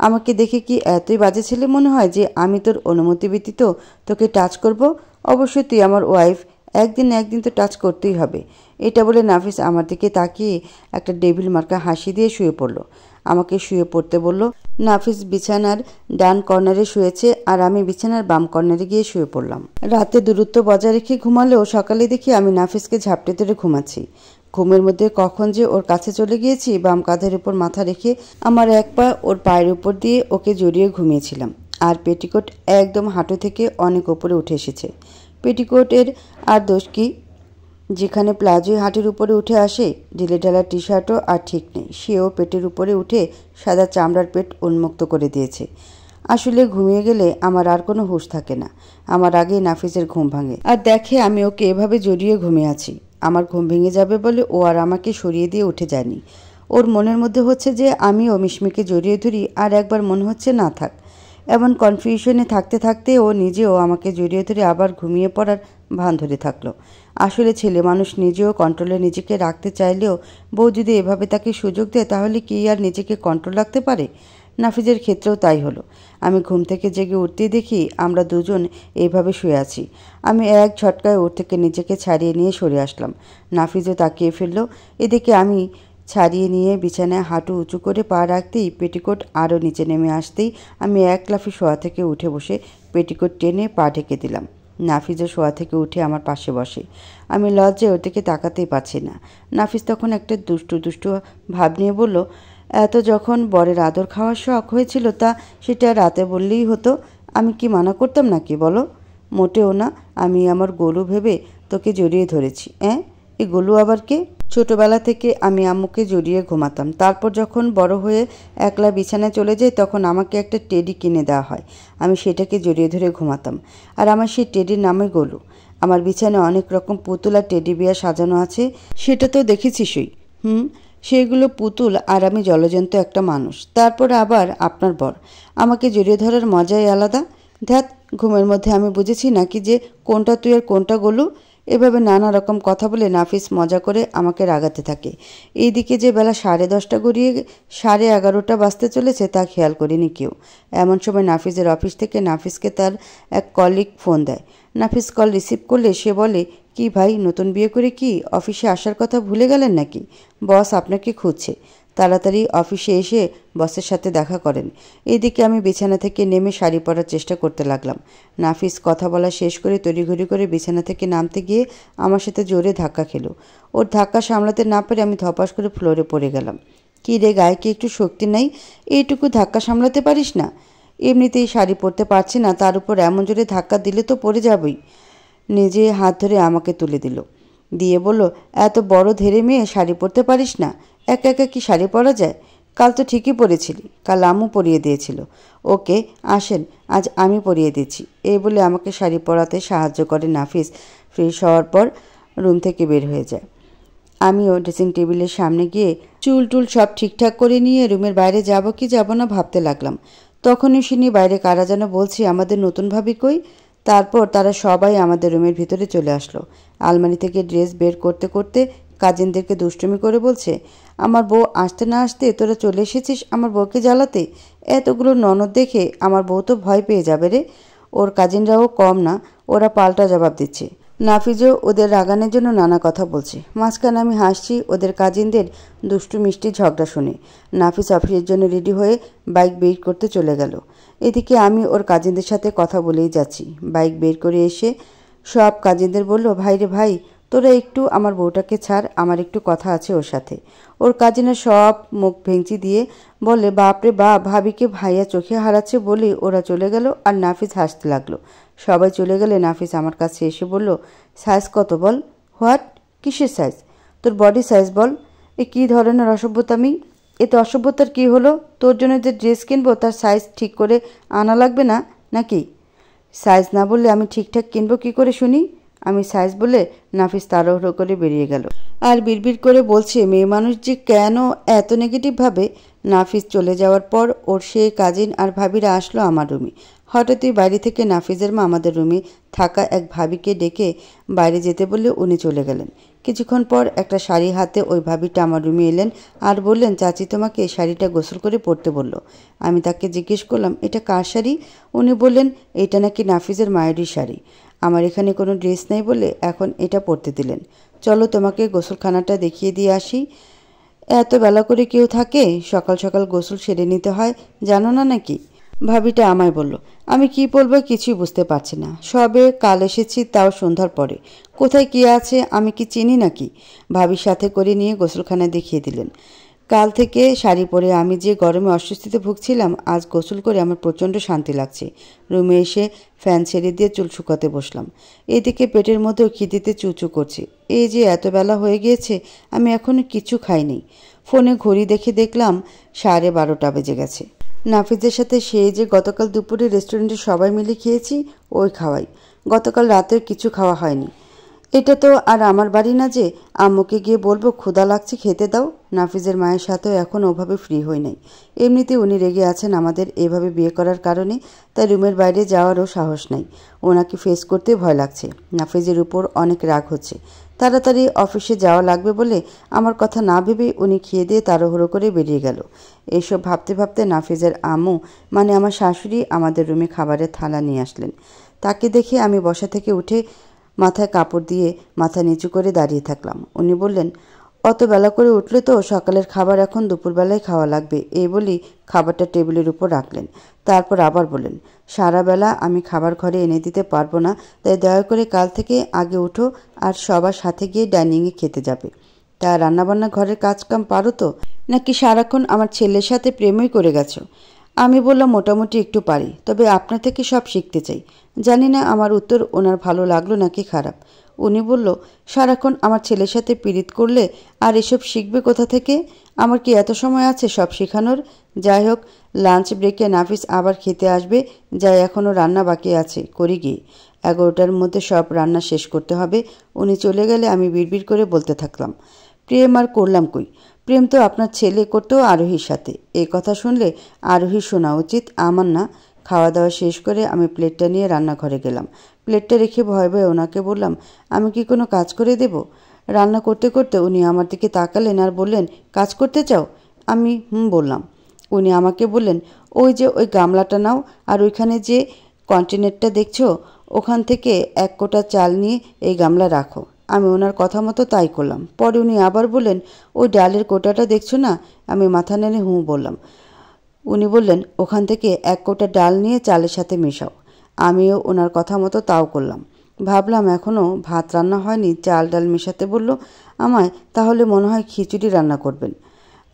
আমাকে দেখে কি এতই বাজে ছেলে মনে হয় যে আমি তোর অনুমতি ব্যতীত তোকে টাচ করব? অবশ্যই তুই আমার ওয়াইফ, একদিন না একদিন তো টাচ করতেই হবে। এটা বলে নাফিস আমার দিকে তাকিয়ে একটা ডেভিল মার্কা হাসি দিয়ে শুয়ে পড়ল। আমাকে শুয়ে পড়তে বলল। নাফিস বিছানার ডান কর্নারে শুয়েছে আর আমি বিছানার বাম কর্নারে গিয়ে শুয়ে পড়লাম। রাতে দূরত্ব বজায় রেখে ঘুমালেও সকালে দেখি আমি নাফিসকে ঝাপটে ধরে ঘুমাচ্ছি। ঘুমের মধ্যে কখন যে ওর কাছে চলে গিয়েছি, বাম কাঁধের উপর মাথা রেখে আমার এক পা ওর পায়ের উপর দিয়ে ওকে জড়িয়ে ঘুমিয়েছিলাম। আর পেটিকোট একদম হাঁটু থেকে অনেক ওপরে উঠে এসেছে। পেটিকোটের আর দোষ কি? যেখানে প্লাজোই হাঁটুর উপরে উঠে আসে, ঢিলেঢালা টি শার্টও আর ঠিক নেই, সেও পেটের উপরে উঠে সাদা চামড়ার পেট উন্মুক্ত করে দিয়েছে। আসলে ঘুমিয়ে গেলে আমার আর কোনো হুঁশ থাকে না। আমার আগেই নাফিসের ঘুম ভাঙে আর দেখে আমি ওকে এভাবে জড়িয়ে ঘুমিয়ে আছি। আমার ঘুম ভেঙে যাবে বলে ও আর আমাকে সরিয়ে দিয়ে উঠে যায়নি। ওর মনের মধ্যে হচ্ছে যে আমিও মিশমিকে জড়িয়ে ধরি, আর একবার মনে হচ্ছে না থাক। এমন কনফিউশনে থাকতে থাকতে ও নিজেও আমাকে জড়িয়ে ধরে আবার ঘুমিয়ে পড়ার ভান ধরে থাকলো। আসলে ছেলে মানুষ নিজেও কন্ট্রোলে নিজেকে রাখতে চাইলেও বউ যদি এভাবে তাকে সুযোগ দেয়, তাহলে কি আর নিজেকে কন্ট্রোল রাখতে পারে? নাফিজের ক্ষেত্রেও তাই হলো। আমি ঘুম থেকে জেগে উঠতেই দেখি আমরা দুজন এইভাবে শুয়ে আছি। আমি এক ঝটকায় ওর থেকে নিজেকে ছাড়িয়ে নিয়ে সরে আসলাম। নাফিজও তাকিয়ে ফেলল। এদিকে আমি ছাড়িয়ে নিয়ে বিছানায় হাঁটু উঁচু করে পা রাখতেই পেটিকোট আরও নিচে নেমে আসতেই আমি এক লাফে শোয়া থেকে উঠে বসে পেটিকোট টেনে পা ঢেকে দিলাম। নাফিজও শোয়া থেকে উঠে আমার পাশে বসে। আমি লজ্জায় ওর দিকে তাকাতেই পারছি না। নাফিজ তখন একটা দুষ্টু দুষ্টু ভাব নিয়ে বলল, এত যখন বরের আদর খাওয়ার শখ হয়েছিল তা সেটা রাতে বললেই হতো। আমি কি মানা করতাম নাকি বলো? মোটেও না। আমি আমার গোলু ভেবে তোকে জড়িয়ে ধরেছি। এই গোলু আবার কে? ছোটবেলা থেকে আমি আম্মুকে জড়িয়ে ঘুমাতাম। তারপর যখন বড় হয়ে একলা বিছানায় চলে যাই তখন আমাকে একটা টেডি কিনে দেওয়া হয়। আমি সেটাকে জড়িয়ে ধরে ঘুমাতাম। আর আমার সেই টেডির নামই গোলু। আমার বিছানায় অনেক রকম পুতুল আর টেডি বিয়ার সাজানো আছে। সেটা তো দেখেছিসই। সেগুলো পুতুল আর আমি জলজন্ত একটা মানুষ। তারপর আবার আপনার বর। আমাকে জড়িয়ে ধরার মজাই আলাদা। ধ্যাত, ঘুমের মধ্যে আমি বুঝেছি নাকি যে কোনটা তুই আর কোনটা গোলু? এভাবে নানা রকম কথা বলে নাফিস মজা করে আমাকে রাগাতে থাকে। এইদিকে যে বেলা 10:30 গড়িয়ে 11:30 বাজতে চলেছে তা খেয়াল করিনি কেউ। এমন সময় নাফিসের অফিস থেকে নাফিসকে তার এক কলিগ ফোন দেয়। নাফিস কল রিসিভ করলে সে বলে, কি ভাই, নতুন বিয়ে করে কি অফিসে আসার কথা ভুলে গেলেন নাকি? বস আপনাকে খুঁজছে। তাড়াতাড়ি অফিসে এসে বসের সাথে দেখা করেন। এইদিকে আমি বিছানা থেকে নেমে শাড়ি পরার চেষ্টা করতে লাগলাম। নাফিস কথা বলা শেষ করে তড়িঘড়ি করে বিছানা থেকে নামতে গিয়ে আমার সাথে জোরে ধাক্কা খেলো। ওর ধাক্কা সামলাতে না পেরে আমি ধপাস করে ফ্লোরে পড়ে গেলাম। কি রে, গায়ে কি একটু শক্তি নেই? এইটুকু ধাক্কা সামলাতে পারিস না? এমনিতেই শাড়ি পরতে পারছি না, তার উপর এমন জোরে ধাক্কা দিলে তো পড়ে যাবই। নিজে হাত ধরে আমাকে তুলে দিল, দিয়ে বলল, এত বড় ধেরে মেয়ে শাড়ি পরতে পারিস না? একা একা কি শাড়ি পরা যায়? কাল তো ঠিকই পরেছিলি। কাল আম্মু পরিয়ে দিয়েছিল। ওকে আসেন, আজ আমি পরিয়ে দিচ্ছি। এই বলে আমাকে শাড়ি পরাতে সাহায্য করে নাফিস। ফ্রেশ হওয়ার পর রুম থেকে বের হয়ে যায়। আমিও ড্রেসিং টেবিলের সামনে গিয়ে চুল টুল সব ঠিকঠাক করে নিয়ে রুমের বাইরে যাব কি যাব না ভাবতে লাগলাম। তখনই শুনি বাইরে কারা যেন বলছে, আমাদের নতুন ভাবি কই? তারপর তারা সবাই আমাদের রুমের ভিতরে চলে আসলো। আলমারি থেকে ড্রেস বের করতে করতে কাজিনদেরকে দুষ্টুমি করে বলছে, আমার বউ আসতে না আসতে তোরা চলে এসেছিস আমার বউকে জ্বালাতে? এতগুলো ননদ দেখে আমার বউ তো ভয় পেয়ে যাবে রে। ওর কাজিনরাও কম না, ওরা পাল্টা জবাব দিচ্ছে। নাফিজও ওদের রাগানোর জন্য নানা কথা বলছে। মাঝখানে আমি হাসছি ওদের কাজিনদের দুষ্টু মিষ্টি ঝগড়া শুনে। নাফিস অফিসের জন্য রেডি হয়ে বাইক বের করতে চলে গেল। এদিকে আমি ওর কাজিনদের সাথে কথা বলেই যাচ্ছি। বাইক বের করে এসে সব কাজিনদের বলল, ভাই রে ভাই, তোরা একটু আমার বউটাকে ছাড়, আমার একটু কথা আছে ওর সাথে। ওর কাজিনা সব মুখ ভেঙচি দিয়ে বলে, বাপরে বাপ, ভাবিকে ভাইয়া চোখে হারাচ্ছে বলে ওরা চলে গেল। আর নাফিস হাসতে লাগলো। সবাই চলে গেলে নাফিস আমার কাছে এসে বলল, সাইজ কত বল? হোয়াট? কিসের সাইজ? তোর বডি সাইজ বল। এ কী ধরনের অসভ্যতামি? এতে অসভ্যতার কী হলো? তোর জন্য যে ড্রেস কিনবো তার সাইজ ঠিক করে আনা লাগবে না নাকি? সাইজ না বললে আমি ঠিকঠাক কিনবো কী করে শুনি? আমি সাইজ বলে নাফিস তাড়াহুড়ো করে বেরিয়ে গেল। আর বিড়বিড় করে বলছে, মেয়ে মানুষ যে কেন এত নেগেটিভ ভাবে। নাফিস চলে যাওয়ার পর ওর সেই কাজিন আর ভাবিরা আসলো আমার রুমে। হঠাৎই বাইরে থেকে নাফিজের মা আমাদের রুমে থাকা এক ভাবিকে ডেকে বাইরে যেতে বললে উনি চলে গেলেন। কিছুক্ষণ পর একটা শাড়ি হাতে ওই ভাবিটা আমার রুমে এলেন আর বললেন, চাচি তোমাকে এই শাড়িটা গোসল করে পরতে বলল। আমি তাকে জিজ্ঞেস করলাম, এটা কার শাড়ি? উনি বললেন, এটা নাকি নাফিজের মায়েরই শাড়ি। আমার এখানে কোনো ড্রেস নেই বলে এখন এটা পরতে দিলেন। চলো তোমাকে গোসলখানাটা দেখিয়ে দিয়ে আসি। এত বেলা করে কেউ থাকে? সকাল সকাল গোসল সেরে নিতে হয়, জানো না নাকি? ভাবিটা আমায় বলল। আমি কি বলবো কিছুই বুঝতে পারছি না। সবে কাল এসেছি, তাও সন্ধ্যার পরে। কোথায় কি আছে আমি কি চিনি নাকি? ভাবির সাথে করে নিয়ে গোসলখানা দেখিয়ে দিলেন। কাল থেকে শাড়ি পরে আমি যে গরমে অস্বস্তিতে ভুগছিলাম, আজ গোসল করে আমার প্রচণ্ড শান্তি লাগছে। রুমে এসে ফ্যান ছেড়ে দিয়ে চুল শুকাতে বসলাম। এদিকে পেটের মধ্যেও খিদেতে চুচু করছে। এই যে এত বেলা হয়ে গিয়েছে, আমি এখনো কিছু খাইনি। ফোনে ঘড়ি দেখে দেখলাম 12:30 বেজে গেছে। নাফিজের সাথে সেই যে গতকাল দুপুরে রেস্টুরেন্টে সবাই মিলে খেয়েছি, ওই খাওয়াই। গতকাল রাতেও কিছু খাওয়া হয়নি। এটা তো আর আমার বাড়ি না যে আম্মুকে গিয়ে বলবো ক্ষুধা লাগছে খেতে দাও। নাফিজের মায়ের সাথেও এখন ওভাবে ফ্রি হই নাই। এমনিতে উনি রেগে আছেন আমাদের এভাবে বিয়ে করার কারণে, তাই রুমের বাইরে যাওয়ারও সাহস নাই। ওনাকে ফেস করতে ভয় লাগছে। নাফিজের উপর অনেক রাগ হচ্ছে। তাড়াতাড়ি অফিসে যাওয়া লাগবে বলে আমার কথা না ভেবে উনি খেয়ে দিয়ে তাড়াহুড়ো করে বেরিয়ে গেল। এইসব ভাবতে ভাবতে নাফিজের আম্মু মানে আমার শাশুড়ি আমাদের রুমে খাবারের থালা নিয়ে আসলেন। তাকে দেখে আমি বসা থেকে উঠে মাথায় কাপড় দিয়ে মাথা নিচু করে দাঁড়িয়ে থাকলাম। উনি বললেন, অত বেলা করে উঠলে তো সকালের খাবার এখন দুপুরবেলায় খাওয়া লাগবে। এই বলেই খাবারটা টেবিলের উপর রাখলেন। তারপর আবার বললেন, সারা বেলা আমি খাবার ঘরে এনে দিতে পারবো না, তাই দয়া করে কাল থেকে আগে উঠো আর সবার সাথে গিয়ে ডাইনিংয়ে খেতে যাবে। তা রান্নাবান্না ঘরের কাজকাম পারো তো, নাকি সারাক্ষণ আমার ছেলের সাথে প্রেমই করে গেছো? আমি বললাম, মোটামুটি একটু পারি, তবে আপনার থেকে সব শিখতে চাই। জানি না আমার উত্তর ওনার ভালো লাগলো নাকি খারাপ। উনি বলল, সারাক্ষণ আমার ছেলের সাথে পীড়িত করলে আর এসব শিখবে কোথা থেকে? আমার কি এত সময় আছে সব শেখানোর? যাই হোক, লাঞ্চ ব্রেকে নাফিস আবার খেতে আসবে, যাই এখনও রান্না বাকি আছে করি গিয়ে। 11টার মধ্যে সব রান্না শেষ করতে হবে। উনি চলে গেলে আমি বিড়বিড় করে বলতে থাকলাম, প্রেম আর করলাম কই? প্রেম তো আপনার ছেলে করতো আরোহীর সাথে। এই কথা শুনলে আরোহী শোনা উচিত, আমার না। খাওয়া দাওয়া শেষ করে আমি প্লেটটা নিয়ে রান্নাঘরে গেলাম। প্লেটটা রেখে ভয়ে ভয়ে ওনাকে বললাম, আমি কি কোনো কাজ করে দেব? রান্না করতে করতে উনি আমার দিকে তাকালেন আর বললেন, কাজ করতে চাও? আমি বললাম। উনি আমাকে বললেন, ওই যে ওই গামলাটা নাও, আর ওইখানে যে কন্টেনারটা দেখছো ওখান থেকে 1 কোটা চাল নিয়ে এই গামলা রাখো। আমি ওনার কথা মতো তাই করলাম। পরে উনি আবার বললেন, ওই ডালের কোটাটা দেখছো না? আমি মাথা নেড়ে বললাম। উনি বললেন, ওখান থেকে 1 কোটা ডাল নিয়ে চালের সাথে মেশাও। আমিও ওনার কথা মতো তাও করলাম। ভাবলাম এখনও ভাত রান্না হয়নি, চাল ডাল মেশাতে বলল আমায়, তাহলে মনে হয় খিচুড়ি রান্না করবেন।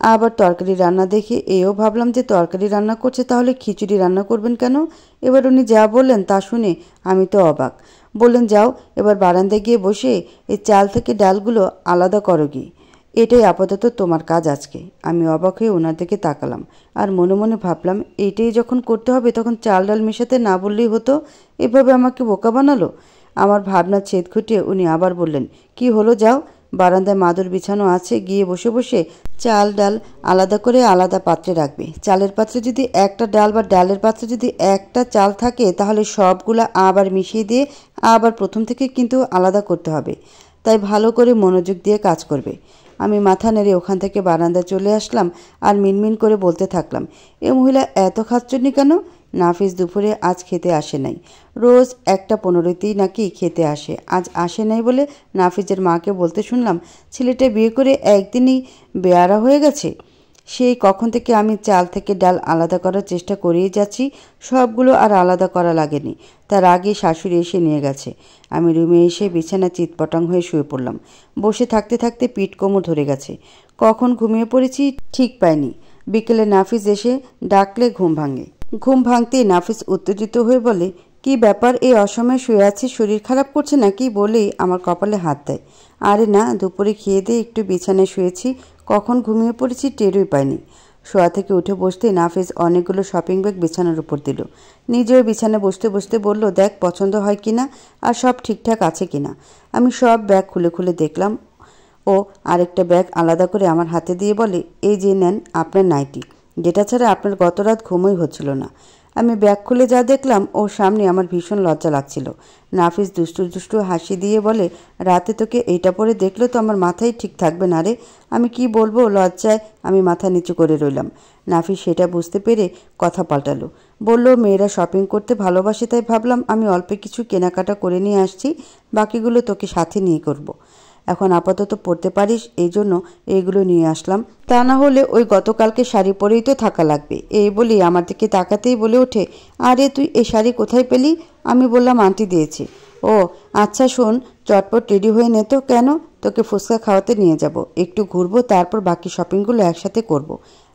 আবার তরকারি রান্না দেখে এও ভাবলাম যে তরকারি রান্না করছে, তাহলে খিচুড়ি রান্না করবেন কেন? এবার উনি যা বললেন তা শুনে আমি তো অবাক। বললেন, যাও এবার বারান্দায় গিয়ে বসে এই চাল থেকে ডালগুলো আলাদা করো গিয়ে। এটাই আপাতত তোমার কাজ আজকে। আমি অবাক হয়ে ওনার দিকে তাকালাম আর মনে মনে ভাবলাম, এইটাই যখন করতে হবে তখন চাল ডাল মেশাতে না বললেই হতো। এভাবে আমাকে বোকা বানালো। আমার ভাবনার ছেদ ঘটিয়ে উনি আবার বললেন, কি হলো, যাও বারান্দায় মাদুর বিছানো আছে, গিয়ে বসে বসে চাল ডাল আলাদা করে আলাদা পাত্রে রাখবে। চালের পাত্রে যদি একটা ডাল বা ডালের পাত্রে যদি একটা চাল থাকে, তাহলে সবগুলা আবার মিশিয়ে দিয়ে আবার প্রথম থেকে কিন্তু আলাদা করতে হবে। তাই ভালো করে মনোযোগ দিয়ে কাজ করবে। আমি মাথা নেড়ে ওখান থেকে বারান্দায় চলে আসলাম আর মিনমিন করে বলতে থাকলাম, এ মহিলা এত খাচ্ছনি কেন? নাফিস দুপুরে আজ খেতে আসে নাই। রোজ 1:15তেই নাকি খেতে আসে। আজ আসে নাই বলে নাফিসের মাকে বলতে শুনলাম, ছেলেটা বিয়ে করে একদিনই বেয়ারা হয়ে গেছে। সেই কখন থেকে আমি চাল থেকে ডাল আলাদা করার চেষ্টা করেই যাচ্ছি, সবগুলো আর আলাদা করা লাগেনি। তার আগে শাশুড়ি এসে নিয়ে গেছে। আমি রুমে এসে বিছানা চিৎপটাং হয়ে শুয়ে পড়লাম। বসে থাকতে থাকতে পিঠ কোমর ধরে গেছে। কখন ঘুমিয়ে পড়েছি ঠিক পাইনি। বিকেলে নাফিস এসে ডাকলে ঘুম ভাঙে। ঘুম ভাঙতেই নাফিস উত্তেজিত হয়ে বলে, কি ব্যাপার, এই অসময়ে শুয়ে আছিস, শরীর খারাপ করছে নাকি? বলেই আমার কপালে হাত দেয়। আরে না, দুপুরে খেয়ে দিয়ে একটু বিছানায় শুয়েছি, কখন ঘুমিয়ে পড়েছি টেরই পাইনি। শোয়া থেকে উঠে বসতেই নাফিস অনেকগুলো শপিং ব্যাগ বিছানার উপর দিল। নিজেও বিছানায় বসতে বসতে বলল, দেখ পছন্দ হয় কিনা আর সব ঠিকঠাক আছে কিনা। আমি সব ব্যাগ খুলে খুলে দেখলাম। ও আরেকটা ব্যাগ আলাদা করে আমার হাতে দিয়ে বলে, এই যে নেন আপনার নাইটি, যেটা ছাড়া আপনার গত রাত ঘুমই হচ্ছিল না। আমি ব্যাগ খুলে যা দেখলাম ওর সামনে আমার ভীষণ লজ্জা লাগছিল। নাফিস দুষ্টু দুষ্টু হাসি দিয়ে বলে, রাতে তোকে এইটা পরে দেখলে তো আমার মাথাই ঠিক থাকবে না রে। আমি কি বলবো, লজ্জায় আমি মাথা নিচু করে রইলাম। নাফিস সেটা বুঝতে পেরে কথা পাল্টালো, বলল, মেয়েরা শপিং করতে ভালোবাসে, তাই ভাবলাম আমি অল্প কিছু কেনাকাটা করে নিয়ে আসছি, বাকিগুলো তোকে সাথে নিয়ে করব। এখন আপাতত পড়তে পারিস, এই জন্য এইগুলো নিয়ে আসলাম। তা না হলে ওই গতকালকে শাড়ি পরেই তো থাকা লাগবে। এই বলি আমার দিকে তাকাতেই বলে ওঠে, আরে তুই এই শাড়ি কোথায় পেলি? আমি বললাম, আন্টি দিয়েছে। ও আচ্ছা, শোন, চটপট রেডি হয়ে নে তো। কেন? তোকে ফুচকা খাওয়াতে নিয়ে যাব, একটু ঘুরবো, তারপর বাকি শপিংগুলো একসাথে করব।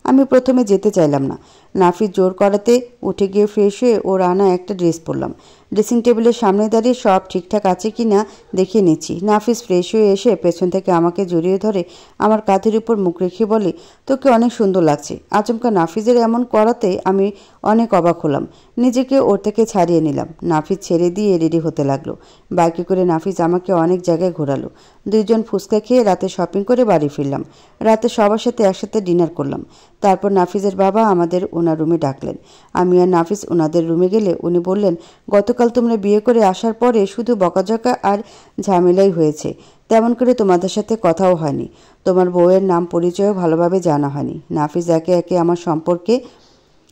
আমি প্রথমে যেতে চাইলাম না। নাফিস জোর করাতে উঠে গিয়ে ফ্রেশ হয়ে ওর আনা একটা ড্রেস পরলাম। ড্রেসিং টেবিলের সামনে দাঁড়িয়ে সব ঠিকঠাক আছে কি না দেখে নিচ্ছি। নাফিস ফ্রেশ হয়ে এসে পেছন থেকে আমাকে জড়িয়ে ধরে আমার কাঁধের উপর মুখ রেখে বলে, তোকে অনেক সুন্দর লাগছে। আচমকা নাফিসের এমন করাতে আমি অনেক অবাক হলাম। নিজেকে ওর থেকে ছাড়িয়ে নিলাম। নাফিস ছেড়ে দিয়ে রেডি হতে লাগলো। বাইকে করে নাফিস আমাকে অনেক জায়গায় ঘোরালো। দুইজন ফুচকা খেয়ে রাতে শপিং করে বাড়ি ফিরলাম। রাতে সবার সাথে একসাথে ডিনার করলাম। তারপর নাফিসের বাবা আমাদের ওনার রুমে ডাকলেন। আমি আর নাফিস ওনাদের রুমে গেলে উনি বললেন, গতকাল তোমরা বিয়ে করে আসার পরে শুধু বকাঝকা আর ঝামেলাই হয়েছে, তেমন করে তোমাদের সাথে কথাও হয়নি, তোমার বউয়ের নাম পরিচয়ও ভালোভাবে জানা হয়নি। নাফিস একে একে আমার সম্পর্কে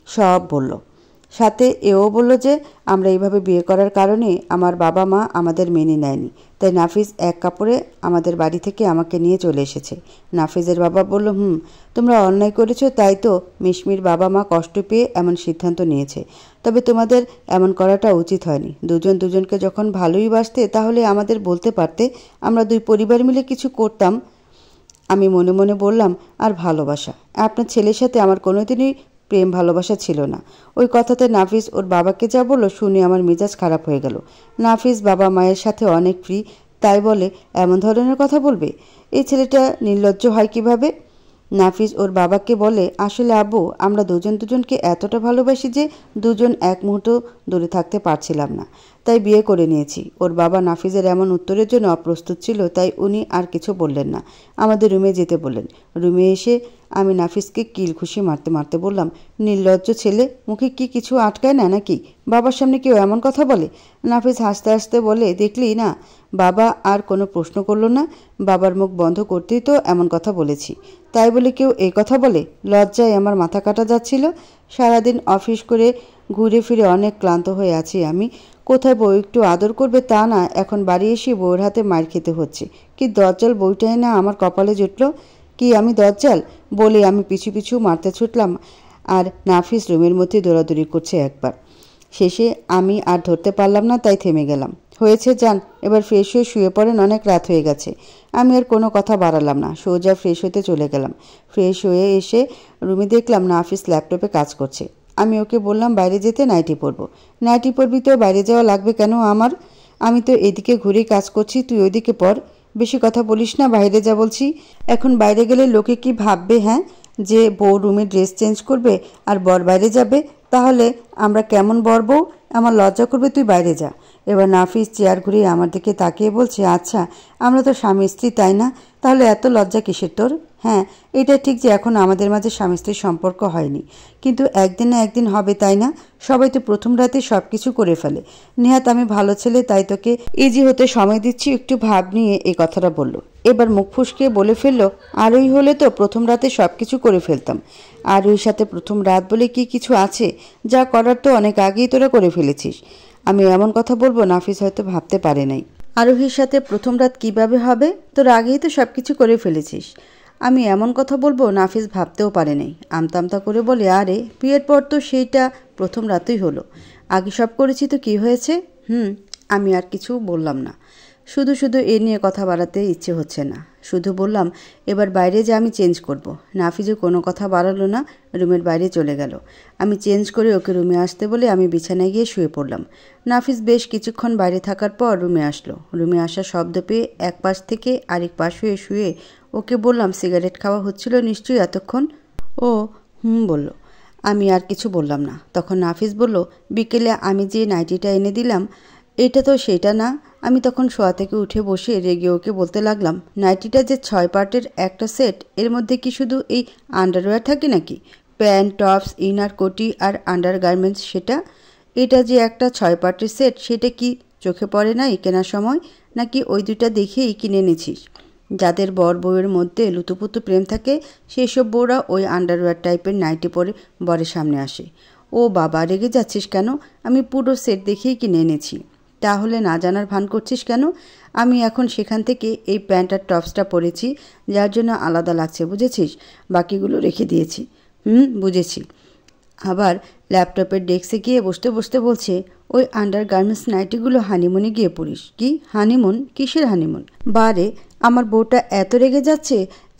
সব বলল, সাথে এও বলল যে আমরা এইভাবে বিয়ে করার কারণে আমার বাবা মা আমাদের মেনে নেয়নি, তাই নাফিস এক কাপড়ে আমাদের বাড়ি থেকে আমাকে নিয়ে চলে এসেছে। নাফিসের বাবা বলল, তোমরা অন্যায় করেছো, তাই তো মিশমির বাবা মা কষ্ট পেয়ে এমন সিদ্ধান্ত নিয়েছে। তবে তোমাদের এমন করাটা উচিত হয়নি। দুজন দুজনকে যখন ভালোই বাসতে তাহলে আমাদের বলতে পারতে, আমরা দুই পরিবার মিলে কিছু করতাম। আমি মনে মনে বললাম, আর ভালোবাসা? আপনার ছেলের সাথে আমার কোনোদিনই প্রেম ভালোবাসা ছিল না। ওই কথাতে নাফিস ওর বাবাকে যা বলল শুনে আমার মেজাজ খারাপ হয়ে গেল। নাফিস বাবা মায়ের সাথে অনেক ফ্রি, তাই বলে এমন ধরনের কথা বলবে? এই ছেলেটা নির্লজ্জ হয় কিভাবে? নাফিস ওর বাবাকে বলে, আসলে আব্বু, আমরা দুজন দুজনকে এতটা ভালোবাসি যে দুজন এক মুহূর্ত দূরে থাকতে পারছিলাম না, তাই বিয়ে করে নিয়েছি। ওর বাবা নাফিসের এমন উত্তরের জন্য অপ্রস্তুত ছিল, তাই উনি আর কিছু বললেন না, আমাদের রুমে যেতে বললেন। রুমে এসে আমি নাফিসকে কিল খুশি মারতে মারতে বললাম, নির্লজ্জ ছেলে, মুখে কি কিছু আটকায় না নাকি? বাবার সামনে কেউ এমন কথা বলে? নাফিস হাসতে হাসতে বলে, দেখলি না? বাবা আর কোনো প্রশ্ন করলো না। বাবার মুখ বন্ধ করতেই তো এমন কথা বলেছি, তাই বলে কেউ এই কথা বলে? লজ্জায় আমার মাথা কাটা যাচ্ছিল। সারাদিন অফিস করে ঘুরে ফিরে অনেক ক্লান্ত হয়ে আছি আমি। কোথায় বউ একটু আদর করবে তা না, এখন বাড়ি এসে বউয়ের হাতে মার খেতে হচ্ছে। কি দজ্জাল বউটাই না আমার কপালে জুটল। কি আমি দজ্জাল? বলে আমি পিছু পিছু মারতে ছুটলাম, আর নাফিস রুমের মধ্যে দৌড়াদৌড়ি করছে একবার। শেষে আমি আর ধরতে পারলাম না, তাই থেমে গেলাম। হয়েছে, যান এবার ফ্রেশ হয়ে শুয়ে পড়েন, অনেক রাত হয়ে গেছে। আমি আর কোনো কথা বাড়ালাম না, সোজা ফ্রেশ হতে চলে গেলাম। ফ্রেশ হয়ে এসে রুমে দেখলাম নাফিস ল্যাপটপে কাজ করছে। আমি ওকে বললাম বাইরে যেতে, নাইটি পরবো। নাইটি পরবি তো, বাইরে যাওয়া লাগবে কেন আমার? আমি তো এদিকে ঘুরেই কাজ করছি, তুই ওইদিকে পর। বেশি কথা বলিস না, বাইরে যা বলছি। এখন বাইরে গেলে লোকে কি ভাববে? হ্যাঁ, যে বউ রুমে ড্রেস চেঞ্জ করবে আর বর বাইরে যাবে, তাহলে আমরা কেমন বর বউ? আমার লজ্জা করবে, তুই বাইরে যা। এবার নাফিস চেয়ার ঘুরিয়ে আমার দিকে তাকিয়ে বলছে, আচ্ছা আমরা তো স্বামী স্ত্রী, তাই না? তাহলে এত লজ্জা কিসের তোর? হ্যাঁ, এটা ঠিক যে এখন আমাদের মাঝে স্বামী স্ত্রীর সম্পর্ক হয়নি, কিন্তু একদিন না একদিন হবে, তাই না? সবাই তো প্রথম রাতে সব কিছু করে ফেলে। নেহাত আমি ভালো ছেলে, তাই তোকে ইজি হতে সময় দিচ্ছি, একটু ভাব নিয়ে এই কথাটা বলল। এবার মুখ ফুসকে বলে ফেললো, আর ওই হলে তো প্রথম রাতে সব কিছু করে ফেলতাম। আর ওই সাথে প্রথম রাত বলে কি কিছু আছে? যা করার তো অনেক আগেই তোরা করে ফেলেছিস। আমি এমন কথা বলবো নাফিস হয়তো ভাবতে পারে নাই। আরোহীর সাথে প্রথম রাত কিভাবে হবে? তোর আগেই তো সব কিছু করে ফেলেছিস। আমি এমন কথা বলবো নাফিস ভাবতেও পারে নাই। আমতা আমতা করে বলে, আরে বিয়ের পর তো সেইটা প্রথম রাতেই হলো, আগে সব করেছি তো কি হয়েছে? আমি আর কিছু বললাম না। শুধু শুধু এ নিয়ে কথা বাড়াতে ইচ্ছে হচ্ছে না, শুধু বললাম এবার বাইরে যা, আমি চেঞ্জ করব। নাফিজও কোনো কথা বাড়ালো না, রুমের বাইরে চলে গেল। আমি চেঞ্জ করে ওকে রুমে আসতে বলে আমি বিছানায় গিয়ে শুয়ে পড়লাম। নাফিস বেশ কিছুক্ষণ বাইরে থাকার পর রুমে আসলো। রুমে আসার শব্দ পেয়ে এক পাশ থেকে আরেক পাশ হয়ে শুয়ে ওকে বললাম, সিগারেট খাওয়া হচ্ছিল নিশ্চয়ই এতক্ষণ? ও বলল। আমি আর কিছু বললাম না। তখন নাফিস বলল, বিকেলে আমি যে নাইটিটা এনে দিলাম, এটা তো সেটা না। আমি তখন শোয়া থেকে উঠে বসে রেগে ওকে বলতে লাগলাম, নাইটিটা যে 6 পার্টের একটা সেট, এর মধ্যে কি শুধু এই আন্ডারওয়্যার থাকে নাকি? প্যান্ট, টপস, ইনার, কোটি আর আন্ডার গার্মেন্টস, সেটা? এটা যে একটা 6 পার্টের সেট, সেটা কি চোখে পড়ে নাই কেনার সময়? নাকি ওই দুটা দেখেই কিনে এনেছিস? যাদের বর বউয়ের মধ্যে লুতুপুতু প্রেম থাকে, সেসব বউরা ওই আন্ডারওয়্যার টাইপের নাইটি পরে বরের সামনে আসে। ও বাবা, রেগে যাচ্ছিস কেন? আমি পুরো সেট দেখেই কিনে এনেছি। তাহলে না জানার ভান করছিস কেন? আমি এখন সেখান থেকে এই প্যান্ট আর টপসটা পরেছি, যার জন্য আলাদা লাগছে, বুঝেছিস? বাকিগুলো রেখে দিয়েছি। বুঝেছি। আবার ল্যাপটপের ডেস্কে গিয়ে বসতে বসতে বলছে, ওই আন্ডার গার্মেন্টস নাইটিগুলো হানিমুনে গিয়ে পড়িস। কি হানিমুন? কিসের হানিমুন? বারে, আমার বউটা এত রেগে যাচ্ছে,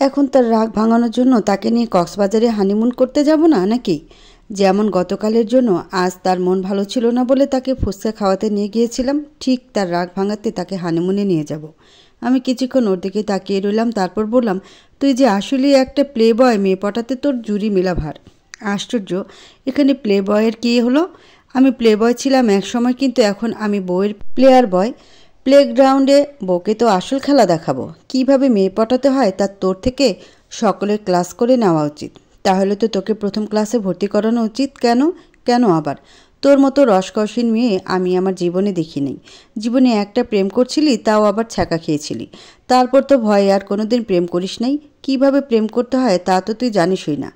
এখন তার রাগ ভাঙানোর জন্য তাকে নিয়ে কক্সবাজারে হানিমুন করতে যাব না নাকি? যেমন গতকালের জন্য আজ তার মন ভালো ছিল না বলে তাকে ফুচকা খাওয়াতে নিয়ে গিয়েছিলাম, ঠিক তার রাগ ভাঙাতে তাকে হানিমুনে নিয়ে যাব। আমি কিছুক্ষণ ওর দিকে তাকিয়ে রইলাম, তারপর বললাম, তুই যে আসলেই একটা প্লে বয়, মেয়ে পটাতে তোর জুরি মেলা ভার। আশ্চর্য, এখানে প্লে বয়ের কী হলো? আমি প্লে বয় ছিলাম এক সময়, কিন্তু এখন আমি বউয়ের প্লেয়ার বয়। প্লেগ্রাউন্ডে বউকে তো আসল খেলা দেখাবো, কিভাবে মেয়ে পটাতে হয় তা তোর থেকে সকলের ক্লাস করে নেওয়া উচিত। তাহলে তো তোকে প্রথম ক্লাসে ভর্তি করানো উচিত। কেন? কেন আবার? তোর মতো রসকসীন মেয়ে আমি আমার জীবনে দেখি নাই। জীবনে একটা প্রেম করছিলি, তাও আবার ছ্যাঁকা খেয়েছিলি। তারপর তো ভয়ে আর কোনোদিন প্রেম করিস নাই। কিভাবে প্রেম করতে হয় তা তো তুই জানিসই না।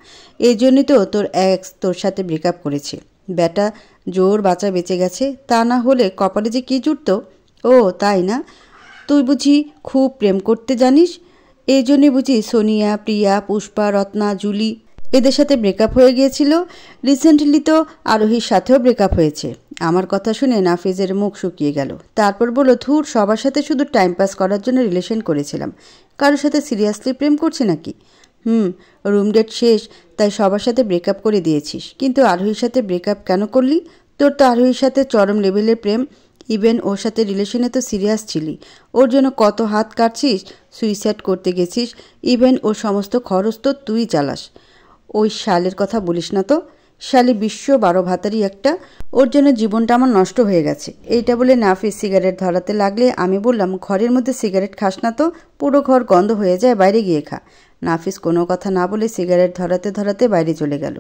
এই জন্যই তো তোর এক্স তোর সাথে ব্রেকআপ করেছে। বেটা জোর বাঁচা বেঁচে গেছে, তা না হলে কপালে যে কী জুটত। ও তাই না? তুই বুঝি খুব প্রেম করতে জানিস? এই জন্যে বুঝি সোনিয়া, প্রিয়া, পুষ্পা, রত্না, জুলি এদের সাথে ব্রেকআপ হয়ে গিয়েছিল। রিসেন্টলি তো আরোহীর সাথেও ব্রেকআপ হয়েছে। আমার কথা শুনে নাফিজের মুখ শুকিয়ে গেল। তারপর বলল, ধুর, সবার সাথে শুধু টাইম পাস করার জন্য রিলেশন করেছিলাম, কারোর সাথে সিরিয়াসলি প্রেম করছি নাকি? রুম ডেট শেষ, তাই সবার সাথে ব্রেকআপ করে দিয়েছিস। কিন্তু আরোহীর সাথে ব্রেকআপ কেন করলি? তোর তো আরোহীর সাথে চরম লেভেলের প্রেম। ইভেন ওর সাথে রিলেশনে তো সিরিয়াস ছিলি। ওর জন্য কত হাত কাটছিস, সুইসাইড করতে গেছিস। ইভেন ওর সমস্ত খরচ তো তুই চালাস। ওই শালের কথা বলিস না তো। শালি বিশ্ব 12 ভাতারই একটা। ওর জন্য জীবনটা আমার নষ্ট হয়ে গেছে। এইটা বলে নাফিস সিগারেট ধরাতে লাগলে আমি বললাম, ঘরের মধ্যে সিগারেট খাস না তো, পুরো ঘর গন্ধ হয়ে যায়, বাইরে গিয়ে খা। নাফিস কোনো কথা না বলে সিগারেট ধরাতে ধরাতে বাইরে চলে গেল।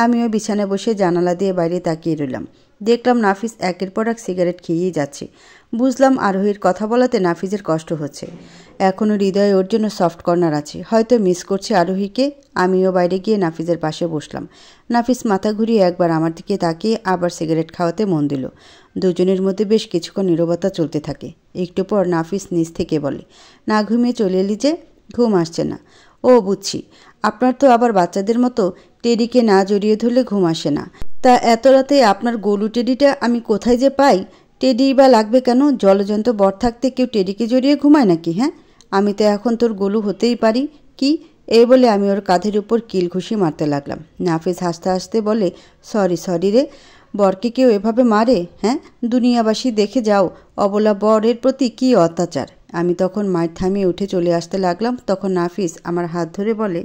আমিও বিছানায় বসে জানালা দিয়ে বাইরে তাকিয়ে রইলাম। দেখলাম নাফিস একের পর এক সিগারেট খেয়েই যাচ্ছে। বুঝলাম আরোহীর কথা বলাতে নাফিসের কষ্ট হচ্ছে। এখনও হৃদয়ে ওর জন্য সফট কর্নার আছে, হয়তো মিস করছে আরোহীকে। আমিও বাইরে গিয়ে নাফিসের পাশে বসলাম। নাফিস মাথা ঘুরিয়ে একবার আমার দিকে তাকিয়ে আবার সিগারেট খাওয়াতে মন দিল। দুজনের মধ্যে বেশ কিছুক্ষণ নীরবতা চলতে থাকে। একটু পর নাফিস নিজ থেকে বলে, না ঘুমিয়ে চলে এলি যে? ঘুম আসছে না। ও বুঝছি, আপনার তো আবার বাচ্চাদের মতো টেডিকে না জড়িয়ে ধরলে ঘুম আসে না। তা এত রাতে আপনার গোলু টেডিটা আমি কোথায় যে পাই? টেডি বা লাগবে কেন? জলজন্ত বর থাকতে কেউ টেডিকে জড়িয়ে ঘুমায় নাকি? হ্যাঁ, আমি তো এখন তোর গোলু হতেই পারি। কি? এই বলে আমি ওর কাঁধের উপর কিল ঘুষি মারতে লাগলাম। নাফিস হাসতে হাসতে বলে, সরি রে, বরকে কেউ এভাবে মারে? হ্যাঁ, দুনিয়াবাসী দেখে যাও অবলা বরের প্রতি কী অত্যাচার। আমি তখন মায়ের থামিয়ে উঠে চলে আসতে লাগলাম। তখন নাফিস আমার হাত ধরে বলে,